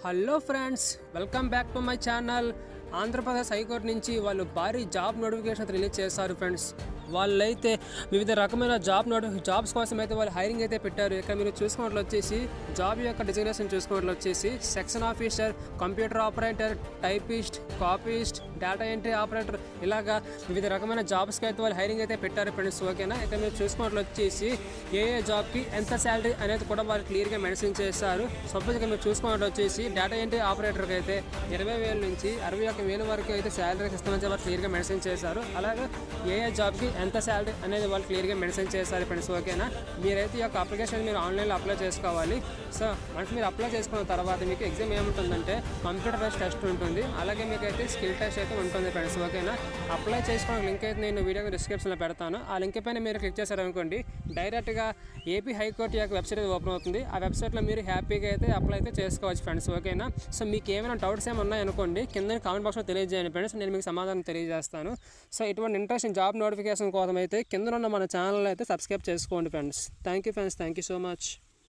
Hello friends, welcome back to my channel. Andhra Pradesh high court నుంచి వాళ్ళు భారీ జాబ్ నోటిఫికేషన్ రిలీజ్ చేశారు ఫ్రెండ్స్. వాళ్ళైతే వివిధ రకమైన జాబ్స్ కోసం అయితే వాళ్ళు హైరింగ్ అయితే పెట్టారు. ఇక్కడ మీరు చూసుకున్నట్లు వచ్చేసి జాబ్ యొక్క డిజిగ్నేషన్ చూసుకున్నట్లు వచ్చేసి section officer, computer operator, typist, copyist, data entry operator, ఇలాగా వివిధ రకమైన జాబ్స్కి అయితే వాళ్ళు హైరింగ్ అయితే పెట్టారు ఫ్రెండ్స్. ఓకేనా, ఇక్కడ మీరు చూసుకున్నట్లు వచ్చేసి ఏ జాబ్కి ఎంత శాలరీ అనేది కూడా వాళ్ళు క్లియర్గా మెన్షన్ చేశారు. సపోజ్ ఇక్కడ మీరు చూసుకున్నట్లు వచ్చేసి డేటా ఎంట్రీ ఆపరేటర్కి అయితే 20,000 నుంచి 61,000 వరకు అయితే శాలరీ ఇస్తామని వాళ్ళు క్లియర్గా మెన్షన్ చేశారు. అలాగే ఏ జాబ్కి ఎంత శాలరీ అనేది వాళ్ళు క్లియర్గా మెన్షన్ చేశారు ఫ్రెండ్స్. ఓకేనా, మీరైతే ఈ యొక్క అప్లికేషన్ మీరు ఆన్లైన్లో అప్లై చేసుకోవాలి. సో మనకి మీరు అప్లై చేసుకున్న తర్వాత మీకు ఎగ్జామ్ ఏముంటుందంటే కంప్యూటర్ బేస్డ్ టెస్ట్ ఉంటుంది. అలాగే మీకు అయితే స్కిల్ టెస్ట్ అయితే ఉంటుంది ఫ్రెండ్స్. ఓకేనా, అప్లై చేసుకున్న లింక్ అయితే నేను వీడియో డిస్క్రిప్షన్లో పెడతాను. ఆ లింక్ పైన మీరు క్లిక్ చేశారనుకోండి, డైరెక్ట్గా ఏపీ హైకోర్టు యొక్క వెబ్సైట్ ఓపెన్ అవుతుంది. ఆ వెబ్సైట్లో మీరు హ్యాపీగా అయితే అప్లై అయితే చేసుకోవచ్చు ఫ్రెండ్స్. ఓకేనా, సో మీకు ఏమైనా డౌట్స్ ఏమైనా ఉన్నాయనుకోండి, కింద కామెంట్ బాక్స్లో తెలియజేయండి ఫ్రెండ్స్, నేను మీకు సమాధానం తెలియజేస్తాను. సో ఇటువంటి ఇంట్రెస్టింగ్ జాబ్ నోటిఫికేషన్ కోసం అయితే కింద ఉన్న మన ఛానల్ అయితే సబ్స్క్రైబ్ చేసుకోండి friends. Thank you friends, thank you so much.